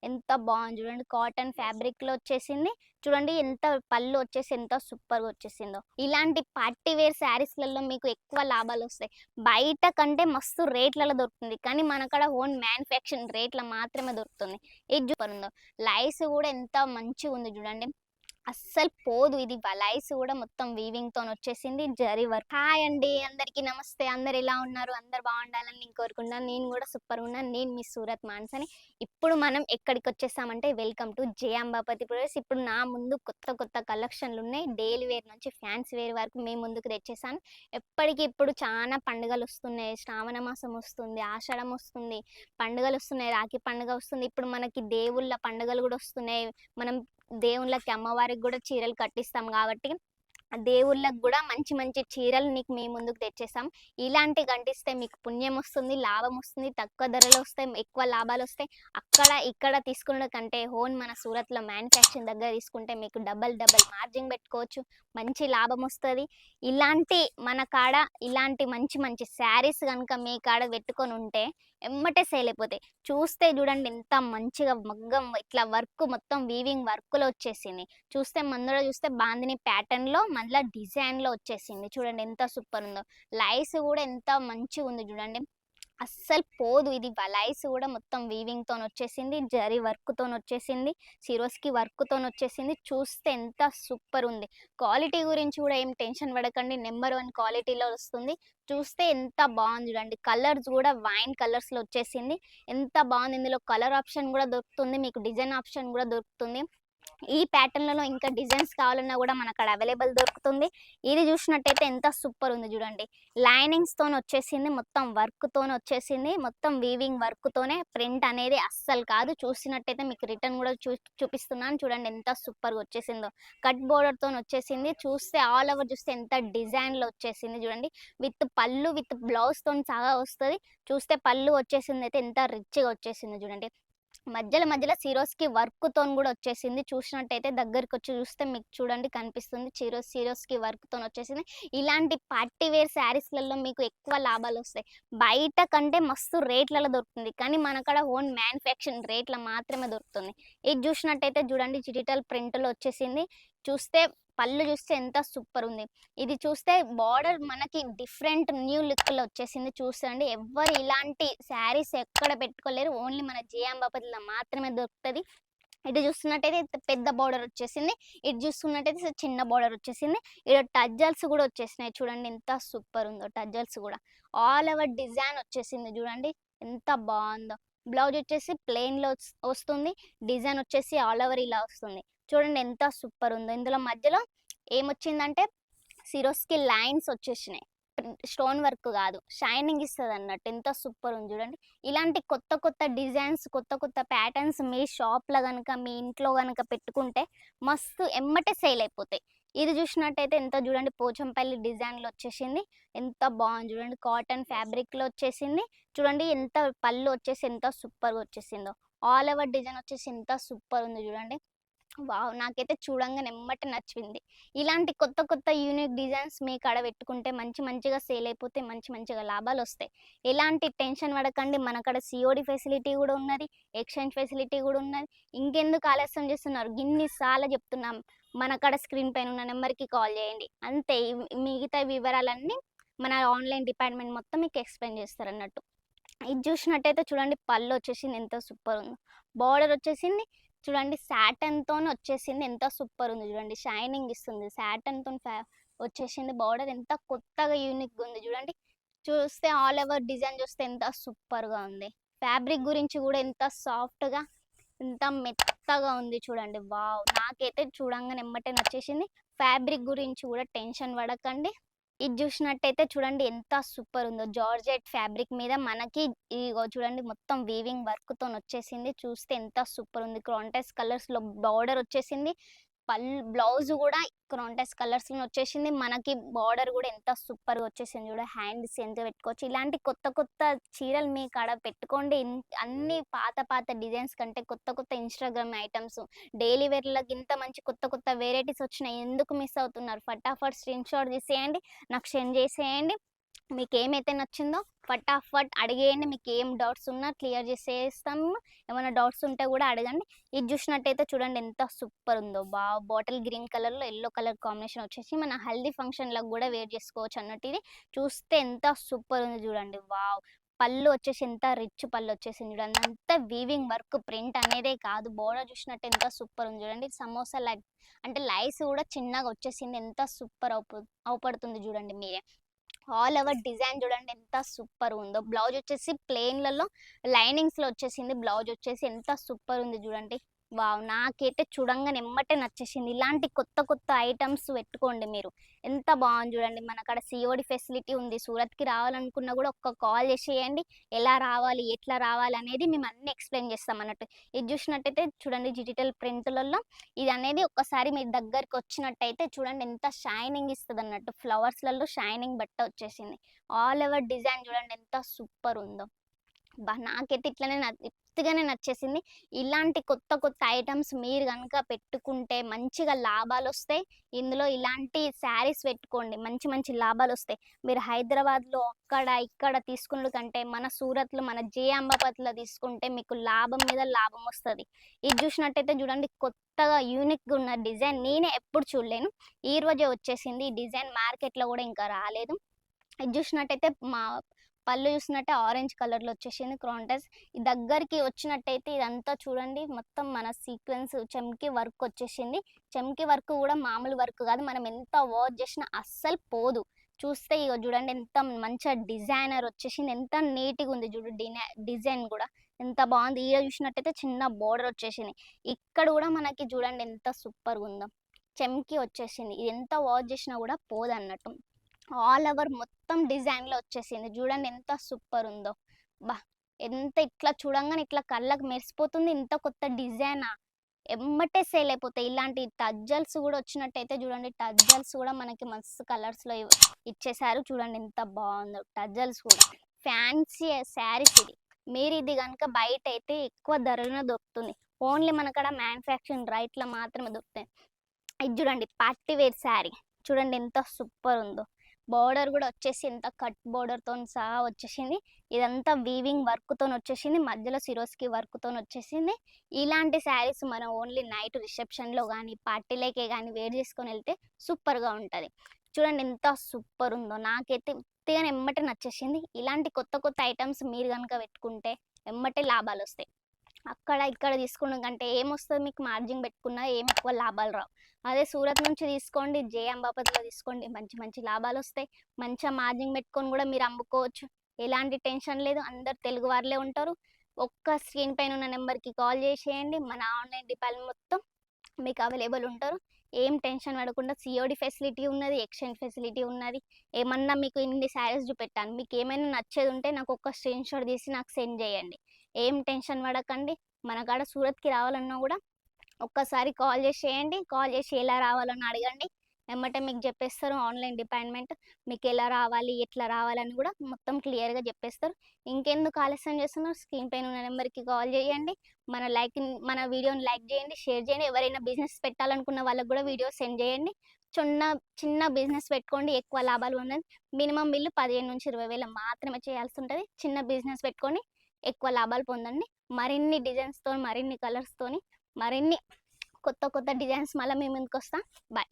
ఎంత బాగుంది చూడండి. కాటన్ ఫ్యాబ్రిక్ లో వచ్చేసింది. చూడండి ఎంత పళ్ళు వచ్చేసి ఎంత సూపర్ గా వచ్చేసిందో. ఇలాంటి పార్టీ వేర్ శారీస్లలో మీకు ఎక్కువ లాభాలు వస్తాయి. బయట కంటే మస్తు రేట్లలో దొరుకుతుంది, కానీ మనకడ ఓన్ మ్యానుఫ్యాక్చరింగ్ రేట్ల మాత్రమే దొరుకుతుంది. ఇది సూపర్ ఉందో. లైస్ కూడా ఎంత మంచిగా ఉంది చూడండి, అస్సలు పోదు. ఇది లైస్ కూడా మొత్తం వీవింగ్ తో వచ్చేసింది, జరీ వర్క్. హాయ్ అండి, అందరికీ నమస్తే. అందరు ఎలా ఉన్నారు? అందరు బాగుండాలని నేను కోరుకుంటున్నాను. నేను కూడా సూపర్ ఉన్నాను. నేను మీ సూరత్ మాన్సని. ఇప్పుడు మనం ఎక్కడికి వచ్చేసామంటే welcome to J Ambapathi products. ఇప్పుడు నా ముందు కొత్త కొత్త కలెక్షన్లు ఉన్నాయి. డైలీ వేర్ నుంచి ఫ్యాన్సీ వేర్ వరకు మేము ముందుకు తెచ్చేసాను. ఎప్పటికీ ఇప్పుడు చాలా పండుగలు వస్తున్నాయి. శ్రావణ మాసం వస్తుంది, ఆషాఢం వస్తుంది, పండుగలు వస్తున్నాయి, రాఖీ పండుగ వస్తుంది. ఇప్పుడు మనకి దేవుళ్ళ పండుగలు కూడా వస్తున్నాయి. మనం దేవుళ్ళకి అమ్మవారికి కూడా చీరలు కట్టిస్తాం కాబట్టి ఆ దేవుళ్ళకి కూడా మంచి మంచి చీరలు నీకు మీ ముందుకు తెచ్చేసాం. ఇలాంటి కట్టిస్తే మీకు పుణ్యం వస్తుంది, లాభం వస్తుంది, తక్కువ ధరలు వస్తాయి, ఎక్కువ లాభాలు వస్తాయి. అక్కడ ఇక్కడ తీసుకున్న కంటే హోన్ మన సూరత్లో మ్యానుఫ్యాక్చరింగ్ దగ్గర తీసుకుంటే మీకు డబల్ డబల్ మార్జిన్ పెట్టుకోవచ్చు, మంచి లాభం వస్తుంది. ఇలాంటి మన కాడ ఇలాంటి మంచి మంచి శారీస్ కనుక మీ కాడ పెట్టుకొని ఉంటే ఎమ్మటే సేల్ అయిపోతాయి. చూస్తే చూడండి ఎంత మంచిగా మగ్గం ఇట్లా వర్క్ మొత్తం వీవింగ్ వర్క్లో వచ్చేసింది. చూస్తే ముందర చూస్తే బాందిని ప్యాటర్న్లో మళ్ళీ డిజైన్లో వచ్చేసింది. చూడండి ఎంత సూపర్ ఉందో. లైస్ కూడా ఎంత మంచిగా ఉంది చూడండి, అస్సలు పోదు. ఇది లైస్ కూడా మొత్తం వీవింగ్ తోని వచ్చేసింది, జరీ వర్క్ తోని వచ్చేసింది, సిరోస్కి వర్క్ తోని వచ్చేసింది. చూస్తే ఎంత సూపర్ ఉంది. క్వాలిటీ గురించి కూడా ఏం టెన్షన్ పడకండి, నెంబర్ 1 క్వాలిటీలో వస్తుంది. చూస్తే ఎంత బాగుంది చూడండి. కలర్స్ కూడా వైన్ కలర్స్ లో వచ్చేసింది. ఎంత బాగుంది. ఇందులో కలర్ ఆప్షన్ కూడా దొరుకుతుంది, మీకు డిజైన్ ఆప్షన్ కూడా దొరుకుతుంది. ఈ ప్యాటర్న్లలో ఇంకా డిజైన్స్ కావాలన్నా కూడా మనకు అక్కడ అవైలబుల్ దొరుకుతుంది. ఇది చూసినట్టయితే ఎంత సూపర్ ఉంది చూడండి. లైనింగ్స్ తోని వచ్చేసింది, మొత్తం వర్క్ తోని వచ్చేసింది, మొత్తం వీవింగ్ వర్క్ తోనే. ప్రింట్ అనేది అస్సలు కాదు. చూసినట్టయితే మీకు రిటర్న్ కూడా చూపిస్తున్నాను. చూడండి ఎంత సూపర్ గా వచ్చేసిందో. కట్ బోర్డర్ తోని వచ్చేసింది. చూస్తే ఆల్ ఓవర్ చూస్తే ఎంత డిజైన్ లో వచ్చేసింది చూడండి. విత్ పళ్ళు విత్ బ్లౌజ్ తోని సగా వస్తుంది. చూస్తే పళ్ళు వచ్చేసింది అయితే ఎంత రిచ్ గా వచ్చేసింది చూడండి. మధ్యలో మధ్యలో సిరోస్కి వర్క్ తోని కూడా వచ్చేసింది. చూసినట్టయితే దగ్గరికి వచ్చి చూస్తే మీకు చూడండి కనిపిస్తుంది, సిరోస్కి వర్క్ తోని వచ్చేసింది. ఇలాంటి పార్టీ వేర్ శారీస్లలో మీకు ఎక్కువ లాభాలు వస్తాయి. బయట కంటే మస్తు రేట్లలో దొరుకుతుంది, కానీ మనకడ ఓన్ మ్యానుఫ్యాక్చరింగ్ రేట్ల మాత్రమే దొరుకుతుంది. ఇది చూసినట్టయితే చూడండి డిజిటల్ ప్రింట్లో వచ్చేసింది. చూస్తే పళ్ళు చూస్తే ఎంత సూపర్ ఉంది. ఇది చూస్తే బార్డర్ మనకి డిఫరెంట్ న్యూ లుక్లో వచ్చేసింది. చూడండి ఎవ్వరు ఇలాంటి శారీస్ ఎక్కడ పెట్టుకోలేరు, ఓన్లీ మన జే అంబాపతిలో మాత్రమే దొరుకుతుంది. ఇటు చూస్తున్నట్టయితే పెద్ద బార్డర్ వచ్చేసింది, ఇటు చూస్తున్నట్టయితే చిన్న బార్డర్ వచ్చేసింది. ఇక్కడ టజ్జల్స్ కూడా వచ్చేసినాయి. చూడండి ఎంత సూపర్ ఉందో. టజ్జల్స్ కూడా ఆల్ ఓవర్ డిజైన్ వచ్చేసింది చూడండి ఎంత బాగుందో. బ్లౌజ్ వచ్చేసి ప్లెయిన్లో వస్తుంది, డిజైన్ వచ్చేసి ఆల్ ఓవర్ ఇలా వస్తుంది. చూడండి ఎంత సూపర్ ఉందో. ఇందులో మధ్యలో ఏమొచ్చిందంటే సిరోస్కి లైన్స్ వచ్చేసినాయి, స్టోన్ వర్క్ కాదు, షైనింగ్ ఇస్తుంది అన్నట్టు. ఎంత సూపర్ ఉంది చూడండి. ఇలాంటి కొత్త కొత్త డిజైన్స్, కొత్త కొత్త ప్యాటర్న్స్ మీ షాప్లో కనుక మీ ఇంట్లో కనుక పెట్టుకుంటే మస్తు ఎమ్మటే సేల్ అయిపోతాయి. ఇది చూసినట్టయితే ఎంత చూడండి పోచంపల్లి డిజైన్లో వచ్చేసింది. ఎంత బాగుంది చూడండి. కాటన్ ఫ్యాబ్రిక్లో వచ్చేసింది. చూడండి ఎంత పళ్ళు వచ్చేసి ఎంత సూపర్గా వచ్చేసిందో. ఆల్ ఓవర్ డిజైన్ వచ్చేసి ఎంత సూపర్ ఉంది చూడండి. వావ్! నాకైతే చూడంగానే ఎమ్మటే నచ్చింది. ఇలాంటి కొత్త కొత్త యూనిక్ డిజైన్స్ మీ కాడ పెట్టుకుంటే మంచి మంచిగా సేల్ అయిపోతే మంచి మంచిగా లాభాలొస్తాయి. ఎలాంటి టెన్షన్ పడకండి. మన కాడ సీఓడీ ఫెసిలిటీ కూడా ఉన్నది, ఎక్స్‌చేంజ్ ఫెసిలిటీ కూడా ఉన్నది. ఇంకెందుకు ఆలస్యం చేస్తున్నారు? గిన్ని సార్లు చెప్తున్నాం. మన కాడ స్క్రీన్ పైన ఉన్న నెంబర్‌కి కాల్ చేయండి. అంతే. మిగతా వివరాలన్నీ మన ఆన్‌లైన్ డిపార్ట్‌మెంట్ మొత్తం మీకు ఎక్స్‌ప్లెయిన్ చేస్తారన్నట్టు. ఇది చూసినట్టయితే చూడండి పళ్ళు వచ్చేసింది ఎంత సూపర్ ఉందో. బార్డర్ వచ్చేసింది. చూడండి సాటన్‌తోని వచ్చేసింది. ఎంత సూపర్ ఉంది చూడండి. షైనింగ్ ఇస్తుంది. సాటన్‌తోని వచ్చేసింది. బార్డర్ ఎంత కొత్తగా యూనిక్‌గా ఉంది చూడండి. చూస్తే ఆల్ ఓవర్ డిజైన్ చూస్తే ఎంత సూపర్‌గా ఉంది. ఫ్యాబ్రిక్ గురించి కూడా ఎంత సాఫ్ట్‌గా, ఎంత మెత్తగా ఉంది చూడండి. వావ్! నాకైతే చూడంగానే ఎమ్మటే నచ్చేసింది. ఫ్యాబ్రిక్ గురించి కూడా టెన్షన్ పడకండి. ఇది చూసినట్టయితే చూడండి ఎంత సూపర్ ఉందో. జార్జెట్ ఫ్యాబ్రిక్ మీద మనకి ఇగో చూడండి మొత్తం వీవింగ్ వర్క్ తోని వచ్చేసింది. చూస్తే ఎంత సూపర్ ఉంది. కాంట్రాస్ట్ కలర్స్ లో బార్డర్ వచ్చేసింది. బ్లౌజ్ కూడా కాంట్రాస్ట్ కలర్స్ లో వచ్చేసింది. మనకి బార్డర్ కూడా ఎంత సూపర్ గా వచ్చేసింది చూడ. హ్యాండ్స్ ఎంత పెట్టుకోవచ్చు. ఇలాంటి కొత్త కొత్త చీరలు మీ కాడ పెట్టుకోండి. అన్ని పాత పాత డిజైన్స్ కంటే కొత్త కొత్త ఇన్స్టాగ్రామ్ ఐటమ్స్, డైలీ వేర్లకు ఇంత మంచి కొత్త కొత్త వెరైటీస్ వచ్చినాయి. ఎందుకు మిస్ అవుతున్నారు? ఫటాఫట్ స్క్రీన్ షాట్ తీసేయండి, నాకు సెండ్ చేసేయండి. మీకు ఏమైతే నచ్చిందో ఫటాఫట్ అడిగేయండి. మీకు ఏం డౌట్స్ ఉన్నా క్లియర్ చేసేస్తాము. ఏమైనా డౌట్స్ ఉంటే కూడా అడగండి. ఇది చూసినట్టయితే చూడండి ఎంత సూపర్ ఉందో. బాటిల్ గ్రీన్ కలర్‌లో యెల్లో కలర్ కాంబినేషన్ వచ్చేసి మన హల్దీ ఫంక్షన్‌లకు కూడా వేర్ చేసుకోవచ్చు అన్నట్టు ఇది. చూస్తే ఎంత సూపర్ ఉంది చూడండి. వావ్! పళ్ళు వచ్చేసి ఎంత రిచ్ పళ్ళు వచ్చేసింది చూడండి. అంతా వీవింగ్ వర్క్ ప్రింట్ అనేదే కాదు. బోర్డర్ చూసినట్టు ఎంత సూపర్ ఉంది చూడండి. సమోసా అంటే లైస్ కూడా చిన్నగా వచ్చేసింది. ఎంత సూపర్ అవుపడుతుంది చూడండి మీరే. ఆల్ ఓవర్ డిజైన్ చూడండి ఎంత సూపర్ ఉందో. బ్లౌజ్ వచ్చేసి ప్లెయిన్‌లలో లైనింగ్స్‌లో వచ్చేసింది. బ్లౌజ్ వచ్చేసి ఎంత సూపర్ ఉంది చూడండి. వావ్! నాకైతే చూడంగానే ఎమ్మటే నచ్చేసింది. ఇలాంటి కొత్త కొత్త ఐటెమ్స్ పెట్టుకోండి మీరు. ఎంత బాగుంది చూడండి. మనకాడ సీఓడి ఫెసిలిటీ ఉంది. సూరత్‌కి రావాలనుకున్నా కూడా ఒక్క కాల్ చేసేయండి. ఎలా రావాలి, ఎట్లా రావాలి అనేది మేము అన్నీ ఎక్స్‌ప్లెయిన్ చేస్తాం అన్నట్టు. ఇది చూసినట్టయితే చూడండి డిజిటల్ ప్రింట్‌లలో ఇది అనేది ఒక్కసారి మీ దగ్గరికి వచ్చినట్టయితే చూడండి ఎంత షైనింగ్ ఇస్తది అన్నట్టు. ఫ్లవర్స్‌లలో షైనింగ్ బట్ట వచ్చేసింది. ఆల్ ఓవర్ డిజైన్ చూడండి ఎంత సూపర్ ఉందో. నాకైతే ఇట్లనే ఉత్తిగానే నచ్చేసింది. ఇలాంటి కొత్త కొత్త ఐటెమ్స్ మీరు గనుక పెట్టుకుంటే మంచిగా లాభాలొస్తాయి. ఇందులో ఇలాంటి శారీస్ పెట్టుకోండి. మంచి మంచి లాభాలొస్తాయి. మీరు హైదరాబాద్‌లో అక్కడ, ఇక్కడ తీసుకునుడు కంటే మన సూరత్‌లో మన జే అంబాపతిలో తీసుకుంటే మీకు లాభం మీద లాభం వస్తది. ఇది చూసినట్టయితే చూడండి కొత్తగా యూనిక్‌గా ఉన్న డిజైన్ నేనే ఎప్పుడు చూడలేను. ఈ రోజే వచ్చేసింది. ఈ డిజైన్ మార్కెట్‌లో కూడా ఇంకా రాలేదు. ఇది చూసినట్టయితే పళ్ళు చూసినట్టే ఆరెంజ్ కలర్‌లో వచ్చేసింది క్రాంటెస్. దగ్గరికి వచ్చినట్టయితే ఇదంతా చూడండి మొత్తం మన సీక్వెన్స్ చెమ్కీ వర్క్ వచ్చేసింది. చెమ్కీ వర్క్ కూడా మామూలు వర్క్ కాదు. మనం ఎంత వర్క్ చేసినా అస్సలు పోదు. చూస్తే ఇగో చూడండి ఎంత మంచిగా డిజైనర్ వచ్చేసింది. ఎంత నీట్‌గా ఉంది చూడు డిజైన్ కూడా. ఎంత బాగుంది. ఈడ చూసినట్టయితే చిన్న బోర్డర్ వచ్చేసింది. ఇక్కడ కూడా మనకి చూడండి ఎంత సూపర్‌గుందో. చెమ్కీ వచ్చేసింది. ఇది ఎంత వర్క్ చేసినా కూడా పోదన్నట్టు. ఆల్ ఓవర్ మొత్తం డిజైన్‌లో వచ్చేసింది. చూడండి ఎంత సూపర్ ఉందో. అబ్బా! ఎంత ఇట్లా చూడంగానే ఇట్లా కళ్ళకి మెరిసిపోతుంది. ఇంత కొత్త డిజైనా? ఎమ్మటే సేల్ అయిపోతాయి. ఇలాంటి టజ్జల్స్ కూడా వచ్చినట్టయితే చూడండి. టజ్జల్స్ కూడా మనకి మస్తు కలర్స్‌లో ఇచ్చేసారు. చూడండి ఎంత బావుందో టజ్జల్స్ కూడా. ఫ్యాన్సీ శారీస్ ఇది. మీరు ఇది గనుక బయటైతే ఎక్కువ ధరలోనే దొరుకుతుంది. ఓన్లీ మనకాడ మ్యానుఫ్యాక్చరింగ్ రైట్‌లో మాత్రమే దొరుకుతాయి. ఇది చూడండి పార్టీ వేర్ శారీ. చూడండి ఎంత సూపర్ ఉందో. బోర్డర్ కూడా వచ్చేసి ఎంత కట్ బోర్డర్‌తోని సహా వచ్చేసింది. ఇదంతా వీవింగ్ వర్క్‌తోని వచ్చేసింది. మధ్యలో సిరోస్కి వర్క్‌తోని వచ్చేసింది. ఇలాంటి శారీస్ మనం ఓన్లీ నైట్ రిసెప్షన్‌లో గానీ, పార్టీలకే గానీ వేర్ చేసుకొని వెళ్తే సూపర్‌గా ఉంటది. చూడండి ఎంత సూపర్ ఉందో. నాకైతే ఉత్తిగానే ఎమ్మటే నచ్చేసింది. ఇలాంటి కొత్త కొత్త ఐటెమ్స్ మీరు గనుక పెట్టుకుంటే ఎమ్మటే లాభాలొస్తాయి. అక్కడ, ఇక్కడ తీసుకోవడం కంటే ఏమొస్తది మీకు మార్జిన్ పెట్టుకున్నా ఏం ఎక్కువ లాభాలు రావు. అదే సూరత్ నుంచి తీసుకోండి, జే అంబాపతిలో తీసుకోండి మంచి మంచి లాభాలొస్తాయి. మంచిగా మార్జిన్ పెట్టుకొని కూడా మీరు అమ్ముకోవచ్చు. ఎలాంటి టెన్షన్ లేదు. అందరు తెలుగు వాళ్ళే ఉంటారు. ఒక్క స్క్రీన్ పైన ఉన్న నెంబర్‌కి కాల్ చేసేయండి. మన ఆన్‌లైన్ డిపార్ట్‌మెంట్ మొత్తం మీకు అవైలబుల్ ఉంటారు. ఏం టెన్షన్ పడకుండా సీఓడి ఫెసిలిటీ ఉన్నది. ఎక్స్‌చేంజ్ ఫెసిలిటీ ఉన్నది. ఏమన్నా మీకు ఇన్ని శారీస్ చూపెట్టాను. మీకేమైనా నచ్చేది ఉంటే నాకు ఒక స్క్రీన్‌షాట్ తీసి నాకు సెండ్ చేయండి. ఏం టెన్షన్ పడకండి. మన కాడ సూరత్‌కి రావాలన్నా కూడా ఒక్కసారి కాల్ చేసేయండి. కాల్ చేసి ఎలా రావాలని అడగండి. ఎమ్మటే మీకు చెప్పేస్తారు ఆన్‌లైన్ డిపార్ట్‌మెంట్. మీకెలా రావాలి, ఎట్లా రావాలని కూడా మొత్తం క్లియర్‌గా చెప్పేస్తారు. ఇంకెందుకు ఆలస్యం చేస్తున్నారు? స్క్రీన్ పైన ఉన్న నెంబర్‌కి కాల్ చేయండి. మన వీడియోని లైక్ చేయండి, షేర్ చేయండి. ఎవరైనా బిజినెస్ పెట్టాలనుకున్న వాళ్ళకి కూడా వీడియో సెండ్ చేయండి. చిన్న చిన్న బిజినెస్ పెట్టుకోండి. ఎక్కువ లాభాలు ఉన్నది. మినిమమ్ బిల్లు 15,000-20,000 మాత్రమే చేయాల్సి ఉంటది. చిన్న బిజినెస్ పెట్టుకొని ఎక్కువ లాభాలు పొందండి. మరిన్ని డిజైన్స్‌తోని, మరిన్ని కలర్స్‌తోని, మరిన్ని కొత్త కొత్త డిజైన్స్ మళ్ళీ మీ ముందుకొస్తా. బాయ్.